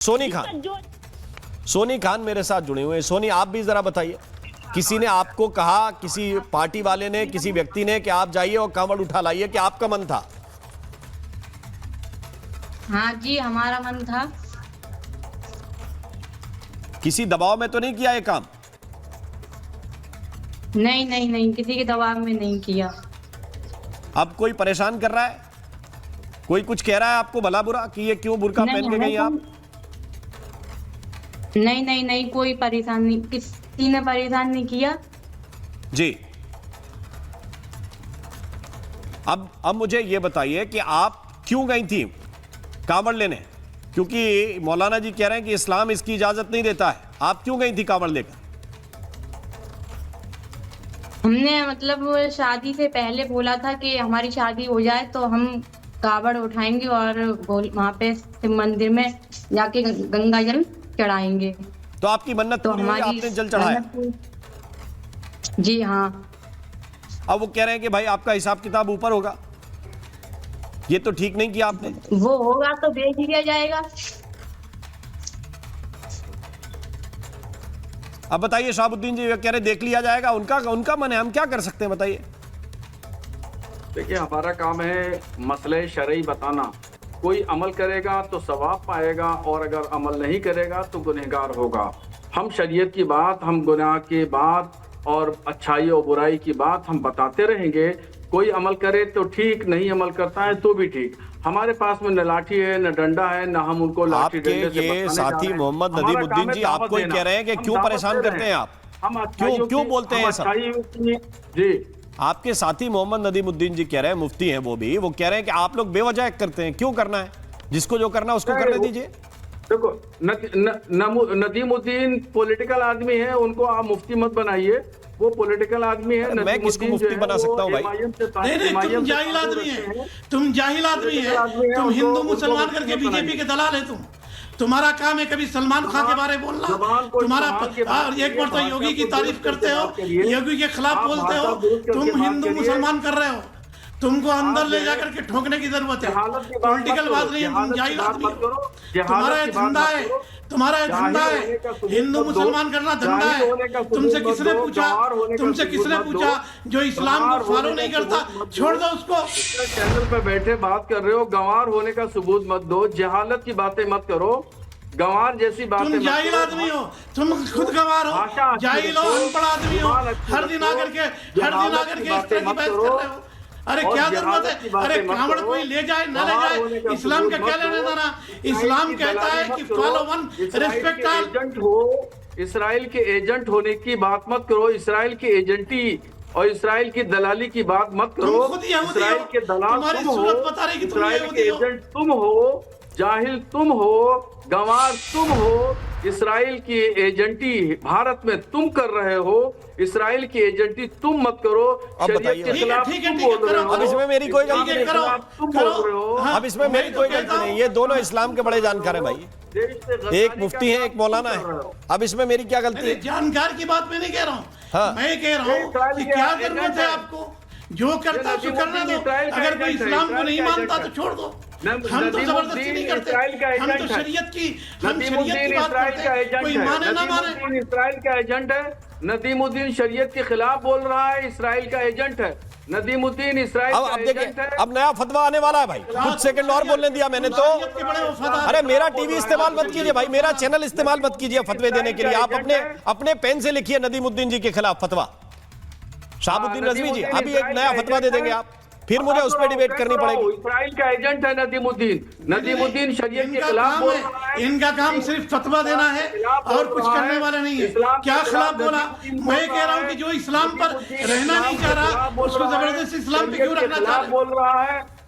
सोनी खान मेरे साथ जुड़े हुए हैं। सोनी, आप भी जरा बताइए, किसी ने आपको कहा, किसी पार्टी वाले ने, किसी व्यक्ति ने कि आप जाइए और कांवड़ उठा लाइए, कि आपका मन था? हाँ जी, हमारा मन था। किसी दबाव में तो नहीं किया ये काम? नहीं नहीं नहीं, किसी के दबाव में नहीं किया। अब कोई परेशान कर रहा है, कोई कुछ कह रहा है आपको भला बुरा कि ये क्यों बुर्का पहन के गई आप? नहीं नहीं नहीं, कोई परेशान नहीं, किसी ने परेशान नहीं किया जी। अब मुझे ये बताइए कि आप क्यों गई थी कांवड़ लेने? क्योंकि मौलाना जी कह रहे हैं कि इस्लाम इसकी इजाजत नहीं देता है। आप क्यों गई थी कांवड़ लेकर? हमने मतलब शादी से पहले बोला था कि हमारी शादी हो जाए तो हम कावड़ उठाएंगे और वहां पे शिव मंदिर में जाके गंगा जल चढ़ाएंगे। तो आपकी मन्नत तो पूरी हुई, हमारी आपने जल चढ़ाया? जी हाँ। अब वो कह रहे हैं कि भाई आपका हिसाब किताब ऊपर होगा, ये तो ठीक नहीं किया आपने। वो होगा तो देख लिया जाएगा। अब बताइए, शाहबुद्दीन जी कह रहे देख लिया जाएगा, उनका मन है, हम क्या कर सकते हैं बताइए? देखिए, हमारा काम है मसले शरई बताना। कोई अमल करेगा तो सवाब पाएगा और अगर अमल नहीं करेगा तो गुनहगार होगा। हम शरीयत की बात, हम गुनाह की बात और अच्छाई और बुराई की बात हम बताते रहेंगे। कोई अमल करे तो ठीक, नहीं अमल करता है तो भी ठीक। हमारे पास में न लाठी है न डंडा है, न हम उनको लाठी आपके डंडे से ये बचाने जा साथी रहे हैं। मोहम्मद हमारा नदीमुद्दीन काम है जी दावत आपको ही देना। कह रहे हैं कि हम क्यों दावत परेशान दे रहे करते हैं आप? हम क्यों बोलते हैं सब? जी, आपके साथी मोहम्मद नदीमुद्दीन जी कह रहे हैं, मुफ्ती हैं वो कह रहे हैं कि आप लोग बेवजह करते हैं। क्यों करना है? जिसको जो करना है उसको करने दीजिए। देखो, नदीमुद्दीन पॉलिटिकल आदमी है, उनको आप मुफ्ती मत बनाइए। वो पॉलिटिकल आदमी है। मैं किसको मुफ्ती बना सकता हूँ भाई? नहीं, तुम जाहिल आदमी है, तुम जाहिल आदमी है, तुम हिंदू मुसलमान करके बीजेपी के दलाल है। तुम्हारा काम है कभी सलमान खान के बारे में बोलना, तुम्हारा एक बार तो योगी की तारीफ करते हो, योगी के खिलाफ बोलते हो, तुम हिंदू मुसलमान कर रहे हो। तुमको अंदर ले जाकर के ठोकने की जरूरत है। पॉलिटिकल बात नहीं है, तुम जाहिल आदमी हो। तुम्हारा धंधा है, तुम्हारा धंधा है, हिंदू मुसलमान करना धंधा है। तुमसे किसने पूछा जो इस्लाम को फॉलो नहीं करता छोड़ दो उसको। चैनल पे बैठे बात कर रहे हो, गंवार होने का सबूत मत दो, जहालत की बातें मत करो, गंवार जैसी बातें। तुम जाहिल आदमी हो, तुम खुद गंवार हो, जाहिल हो, अनपढ़ आदमी हो। हर दिन आकर के इस तरह की बहस कर रहे हो। अरे क्या जरूरत है? अरे कांवड़ कोई ले जाए ना ले जाए, इस्लाम का क्या लेने देना? इस्लाम कहता है कि follow one, respect all. Agent हो, इसराइल के एजेंट होने की बात मत करो। इसराइल की एजेंटी और इसराइल की दलाली की बात मत करो। इसराइल के दलाल तुम हो, इसराइल के एजेंट तुम हो, जाहिल तुम हो, गंवार तुम हो। इसराइल की एजेंटी भारत में तुम कर रहे हो, इसराइल की एजेंटी तुम मत करो। शरीयत के खिलाफ तुम बोल रहे हो। अब इसमें मेरी कोई गलती नहीं। तुम बोल रहे हो। अब इसमें मेरी कोई गलती नहीं। ये दोनों इस्लाम के बड़े जानकार हैं भाई, एक मुफ्ती है, एक मौलाना है। अब इसमें मेरी क्या गलती है? जानकार की बात मैं नहीं कह रहा हूँ। हाँ। मैं कह रहा हूँ कि क्या जरूरत है आपको? जो करता है करने दो। अगर कोई इस्लाम को नहीं मानता तो छोड़ दो। हम तो जबरदस्ती नहीं करते, हम तो शरीयत की बात करते हैं। कोई माने ना माने, इसराइल का एजेंट है। नदीमुद्दीन शरीयत के खिलाफ बोल रहा है, इसराइल का एजेंट है। नदीमुद्दीन इसराइल का एजेंट है। अब नया फतवा आने वाला है भाई, कुछ सेकंड और बोलने दिया मैंने तो। अरे मेरा टीवी इस्तेमाल मत कीजिए भाई, मेरा चैनल इस्तेमाल मत कीजिए फतवे देने के लिए। आप अपने पेन से लिखिए नदीमुद्दीन जी के खिलाफ फतवा। शाहबुद्दीन रजवी जी अभी एक नया फतवा दे देंगे आप, फिर मुझे उस पर डिबेट करनी पड़ेगी। इसराइल का एजेंट है नदीमुद्दीन शरीयत के खिलाफ बोल रहा है। इनका काम सिर्फ फतवा देना है और कुछ करने वाले नहीं है। क्या खिलाफ बोला? मैं कह रहा हूँ कि जो इस्लाम पर रहना नहीं चाह रहा उसको जबरदस्ती इस्लाम पे क्यों रखना चाह रहे? बोल रहा है